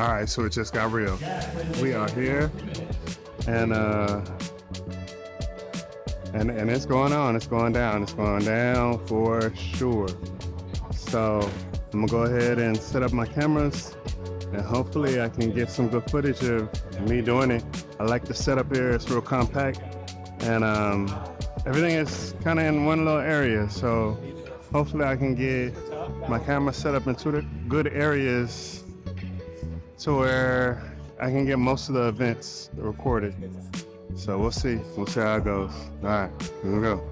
All right, so it just got real. We are here, and it's going on. It's going down. It's going down for sure. So I'm gonna go ahead and set up my cameras, and hopefully I can get some good footage of me doing it. I like the setup here. It's real compact, and everything is kind of in one little area. So hopefully I can get my camera set up in two good areas to where I can get most of the events recorded. So we'll see how it goes. All right, here we go.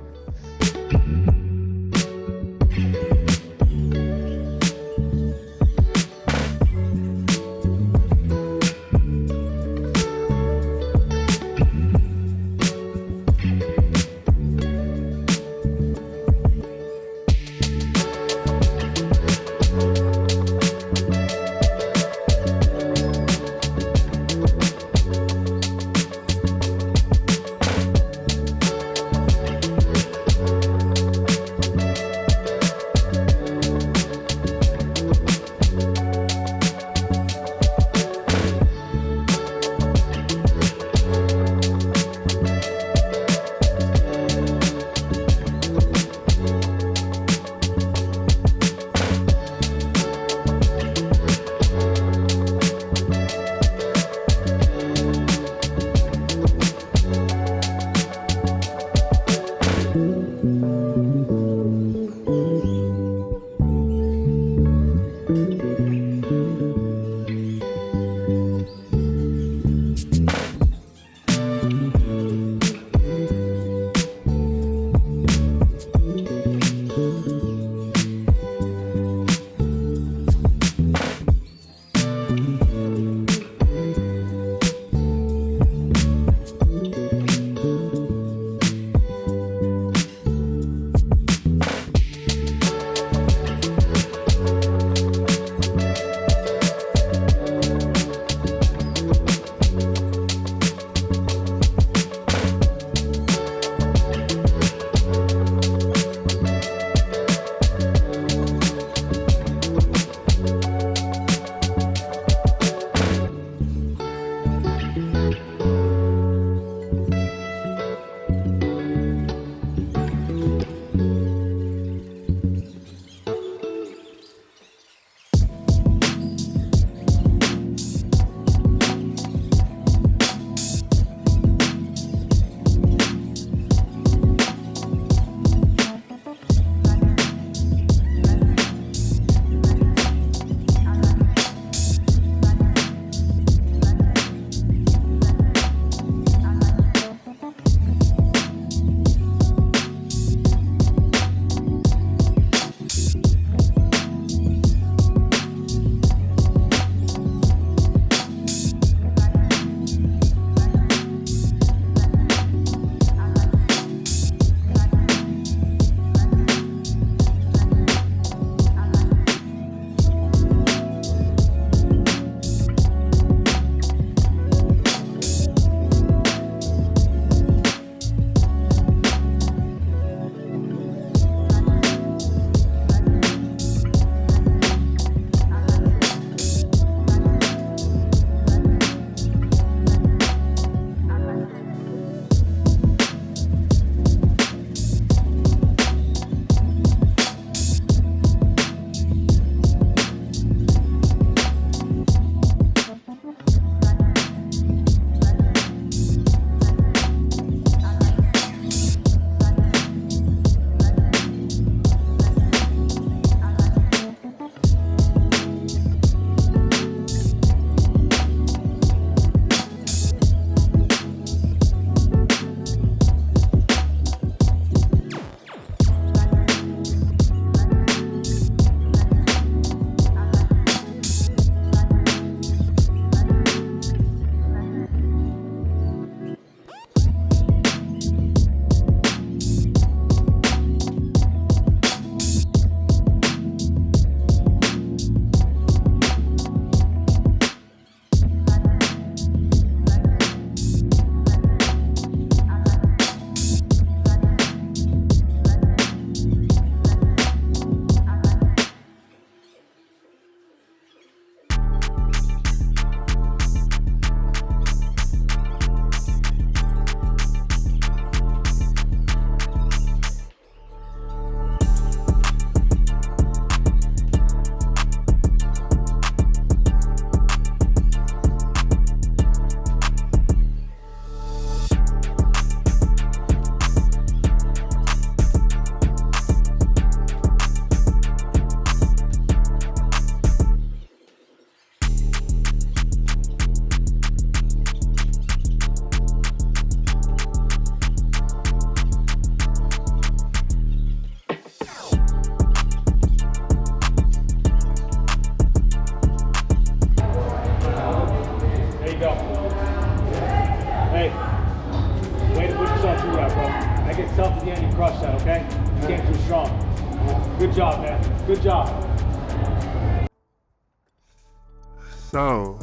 So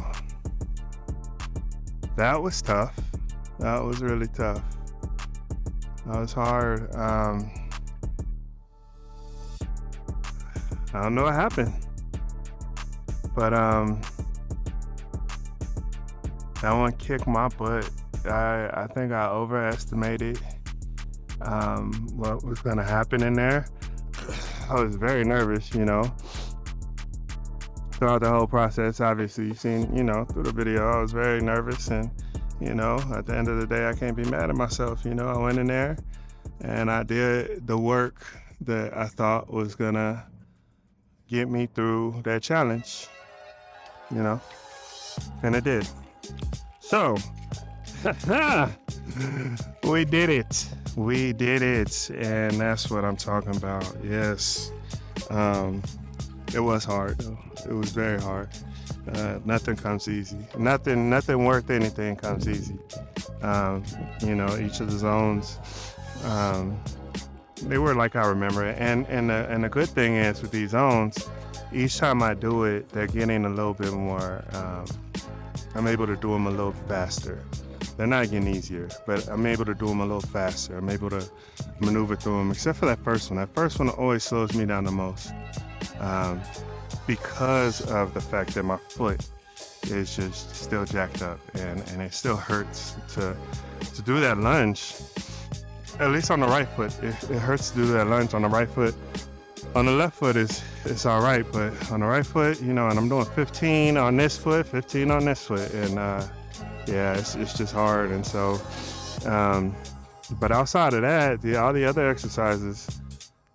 that was tough. That was really tough. That was hard. I don't know what happened, but that one kicked my butt. I think I overestimated what was gonna happen in there. I was very nervous, throughout the whole process. Obviously, you've seen, through the video, I was very nervous, and at the end of the day, I can't be mad at myself. I went in there and I did the work that I thought was gonna get me through that challenge, and it did. So, we did it. We did it, and that's what I'm talking about. Yes, it was hard though. It was very hard. Nothing comes easy. Nothing worth anything comes easy. Each of the zones, they were like I remember it. And the good thing is with these zones, each time I do it, they're getting a little bit more. I'm able to do them a little faster. They're not getting easier, but I'm able to do them a little faster. I'm able to maneuver through them, except for that first one. That first one always slows me down the most. Because of the fact that my foot is just still jacked up, and it still hurts to do that lunge, at least on the right foot. It hurts to do that lunge on the right foot. On the left foot it's all right, but on the right foot, and I'm doing 15 on this foot, 15 on this foot, and it's just hard. And so, but outside of that, all the other exercises,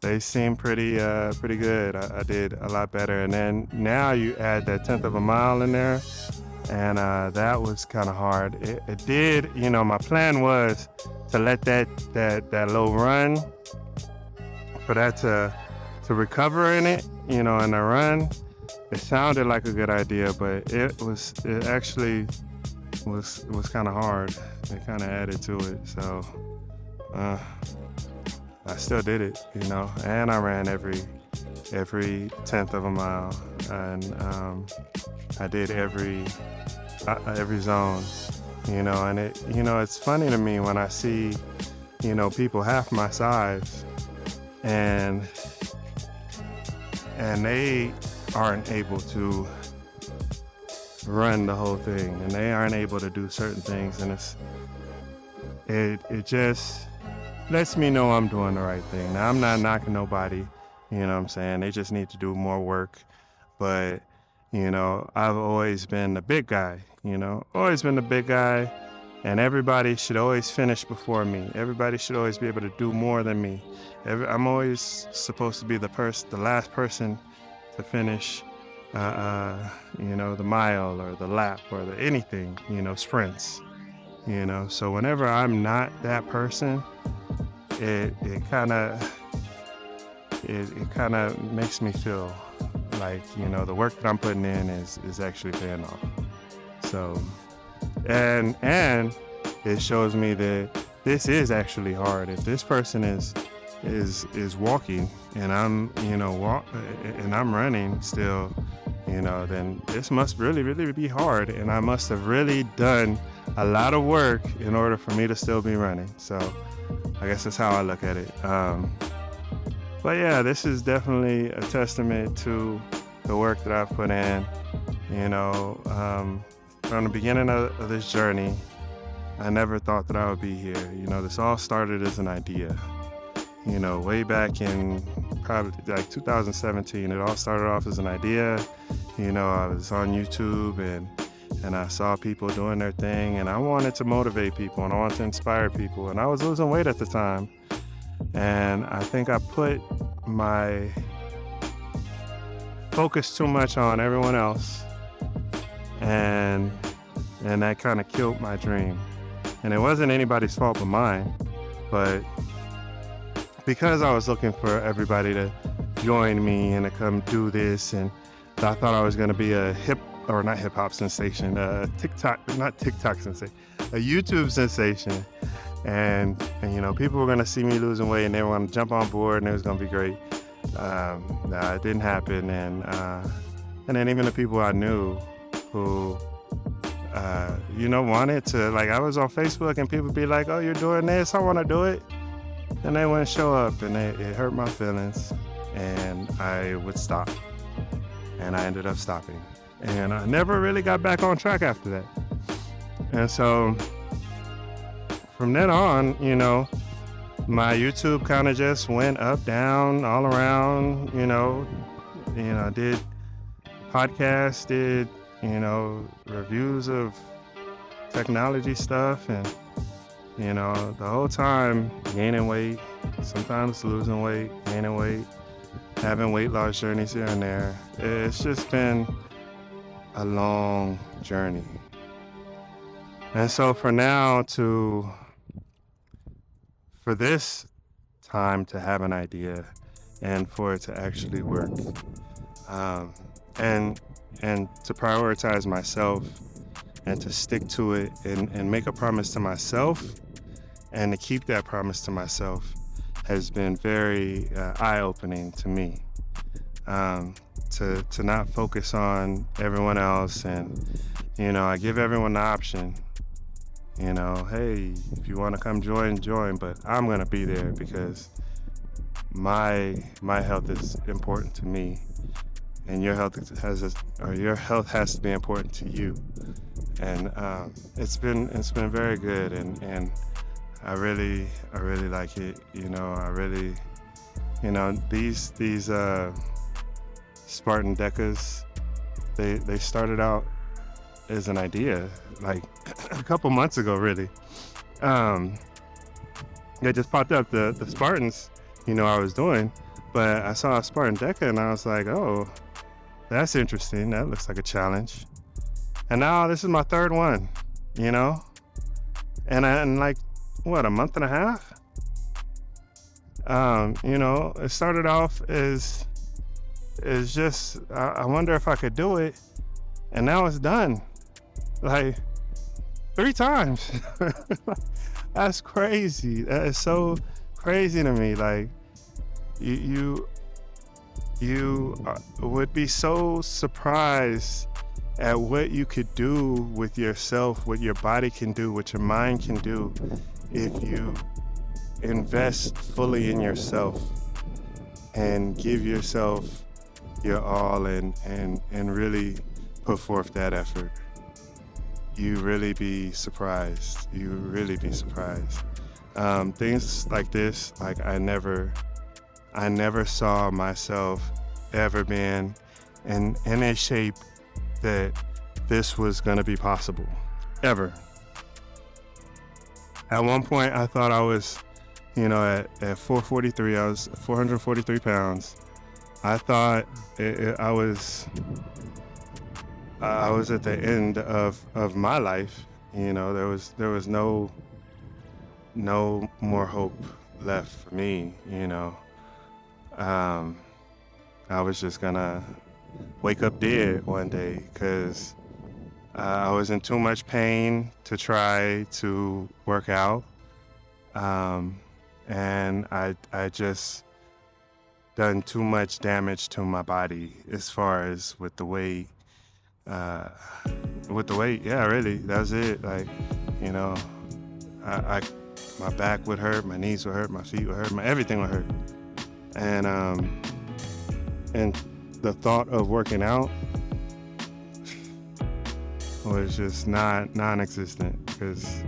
they seem pretty good. I did a lot better. And then now you add that 1/10 of a mile in there, and that was kind of hard. It did, my plan was to let that low run, for that to recover in it, in the run. It sounded like a good idea, but it actually was kind of hard. It kind of added to it. So I still did it, and I ran every 1/10 of a mile, and I did every zone, and it's funny to me when I see, people half my size, and they aren't able to run the whole thing, and they aren't able to do certain things, and it just lets me know I'm doing the right thing. Now, I'm not knocking nobody, what I'm saying? They just need to do more work. But, I've always been the big guy, always been the big guy, and everybody should always finish before me. Everybody should always be able to do more than me. I'm always supposed to be the last person to finish, the mile or the lap or anything, sprints, So whenever I'm not that person, it kind of makes me feel like, the work that I'm putting in is actually paying off. So, and it shows me that this is actually hard. If this person is walking, and I'm, and I'm running still, then this must really, really be hard. And I must have really done a lot of work in order for me to still be running. So I guess that's how I look at it. But yeah, this is definitely a testament to the work that I've put in. From the beginning of this journey, I never thought that I would be here. This all started as an idea. Way back in probably like 2017, it all started off as an idea. I was on YouTube and I saw people doing their thing, and I wanted to motivate people and I wanted to inspire people, and I was losing weight at the time, and I think I put my focus too much on everyone else, and that kind of killed my dream. And it wasn't anybody's fault but mine, but because I was looking for everybody to join me and to come do this, and I thought I was going to be a not sensation, a YouTube sensation, and people were going to see me losing weight and they were going to jump on board and it was going to be great. it didn't happen. And then even the people I knew who, wanted to, like, I was on Facebook and people be like, oh, you're doing this, I want to do it. And they wouldn't show up, and it hurt my feelings, and I would stop. And I ended up stopping. And I never really got back on track after that. And so from then on, my YouTube kind of just went up, down, all around, did podcasts, did, reviews of technology stuff, and, the whole time gaining weight, sometimes losing weight, gaining weight, having weight loss journeys here and there. It's just been a long journey. And so for this time to have an idea and for it to actually work, and to prioritize myself and to stick to it and make a promise to myself and to keep that promise to myself has been very eye-opening to me. To not focus on everyone else, and I give everyone the option. Hey, if you want to come join, but I'm gonna be there because my health is important to me, and your health has to be important to you. And it's been very good, and I really like it. I really, these Spartan DEKAs, they started out as an idea like a couple months ago, really. They just popped up, the Spartans, I was doing, but I saw a Spartan DEKA and I was like, oh, that's interesting. That looks like a challenge. And now this is my third one, and like, what, a month and a half? It started off as just, I wonder if I could do it. And now it's done. Like 3 times. That's crazy. That is so crazy to me. Like you would be so surprised at what you could do with yourself, what your body can do, what your mind can do if you invest fully in yourself and give yourself your all and really put forth that effort. You really be surprised. Things like this, like I never saw myself ever being in a shape that this was gonna be possible, ever. At one point, I thought I was, at 443, I was 443 pounds. I thought I was at the end of my life. There was no more hope left for me. I was just gonna wake up dead one day because I was in too much pain to try to work out, and I just done too much damage to my body as far as with the weight. Yeah, really, that's it. Like, my back would hurt, my knees would hurt, my feet would hurt, everything would hurt. And the thought of working out was just non-existent because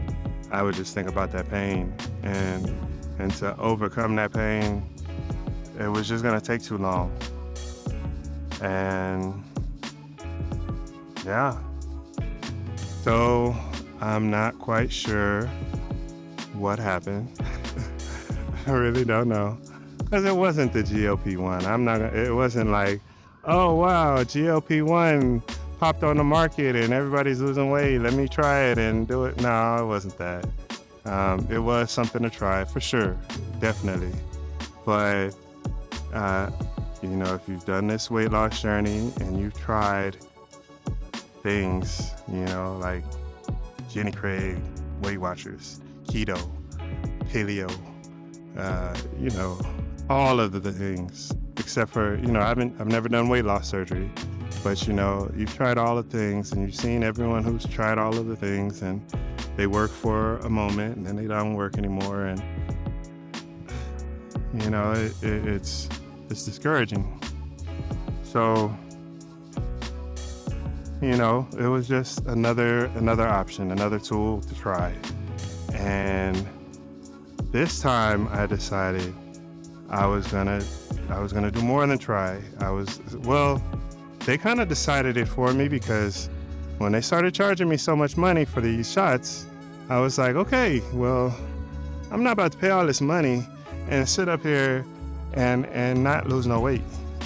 I would just think about that pain, and to overcome that pain, it was just gonna take too long. And yeah, so I'm not quite sure what happened. I really don't know, because it wasn't the GLP-1. It wasn't like, oh wow, GLP-1 popped on the market and everybody's losing weight, let me try it and do it. No, it wasn't that. It was something to try for sure, definitely. But if you've done this weight loss journey and you've tried things, like Jenny Craig, Weight Watchers, keto, paleo, all of the things, except for, I've never done weight loss surgery, but you've tried all the things, and you've seen everyone who's tried all of the things, and they work for a moment and then they don't work anymore, and it's discouraging. So it was just another option, another tool to try. And this time I decided I was gonna do more than try. They kind of decided it for me, because when they started charging me so much money for these shots, I was like, okay, well, I'm not about to pay all this money and sit up here and not lose no weight.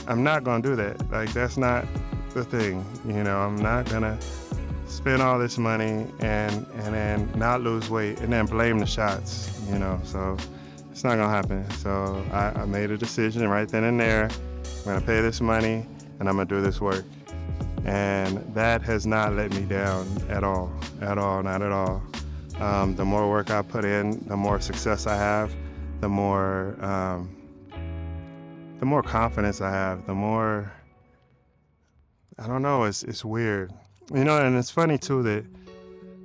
I'm not gonna do that. Like, that's not the thing. I'm not gonna spend all this money and then not lose weight and then blame the shots, so it's not gonna happen. So I made a decision right then and there. I'm gonna pay this money and I'm gonna do this work. And that has not let me down at all, not at all. The more work I put in, the more success I have, the more confidence I have, the more, I don't know, it's weird. And it's funny too that,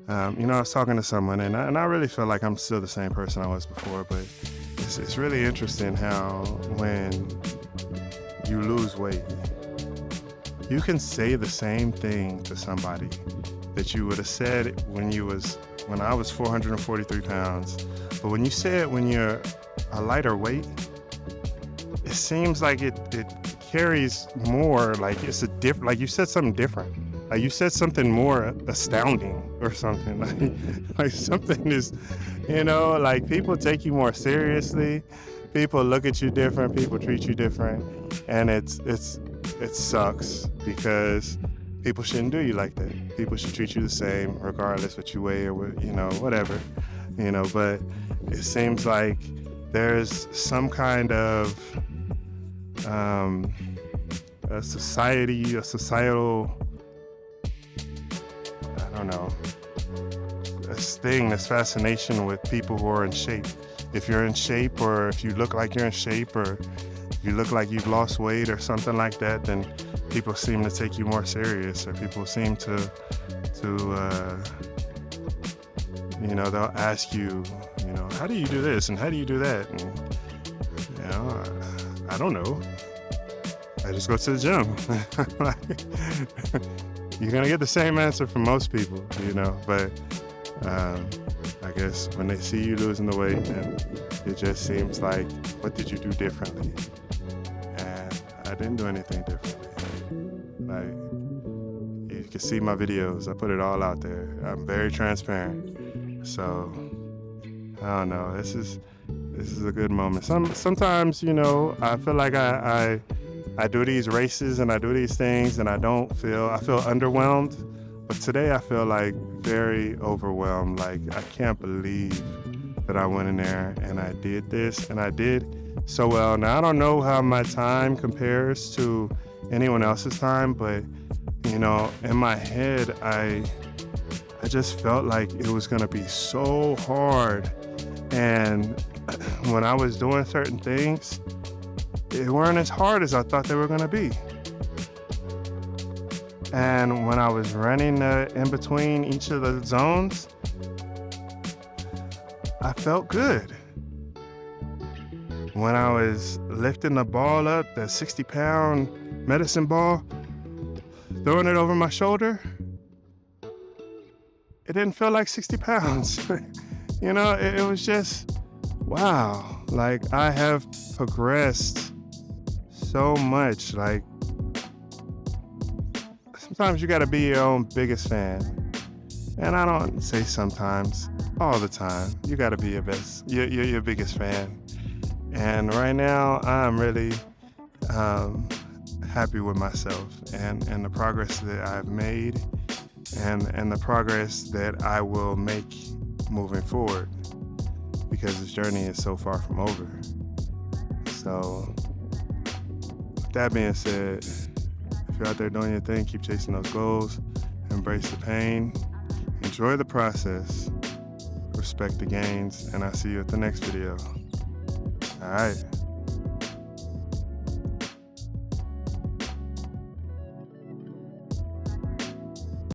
I was talking to someone, and I really feel like I'm still the same person I was before, but it's really interesting how when you lose weight, you can say the same thing to somebody that you would have said when I was 443 pounds. But when you say it when you're a lighter weight, it seems like it carries more, like it's like you said something different. Like you said something more astounding or something. Like something is, like people take you more seriously. People look at you different. People treat you different. And it sucks, because people shouldn't do you like that. People should treat you the same regardless what you weigh or whatever. But it seems like there's some kind of a societal, I don't know, this fascination with people who are in shape. If you're in shape, or if you look like you're in shape, or if you look like you've lost weight or something like that, then people seem to take you more serious, or people seem to they'll ask you, how do you do this and how do you do that? And, I don't know. I just go to the gym. You're gonna get the same answer from most people, but I guess when they see you losing the weight, then it just seems like, what did you do differently? And I didn't do anything differently. Like, you can see my videos. I put it all out there. I'm very transparent. So I don't know. This is a good moment. Sometimes, I feel like I do these races and I do these things and I feel underwhelmed. But today I feel like very overwhelmed. Like, I can't believe that I went in there and I did this and I did so well. Now, I don't know how my time compares to anyone else's time, but in my head, I just felt like it was gonna be so hard. And when I was doing certain things, they weren't as hard as I thought they were gonna be. And when I was running in between each of the zones, I felt good. When I was lifting the ball up, the 60-pound medicine ball, throwing it over my shoulder, it didn't feel like 60 pounds. It was just, wow. Like, I have progressed so much. Like, sometimes you gotta be your own biggest fan. And I don't say sometimes, all the time. You gotta be your biggest fan. And right now, I'm really happy with myself and the progress that I've made and the progress that I will make moving forward, because this journey is so far from over. So, with that being said, if you're out there doing your thing, keep chasing those goals, embrace the pain, enjoy the process, respect the gains, and I'll see you at the next video. All right.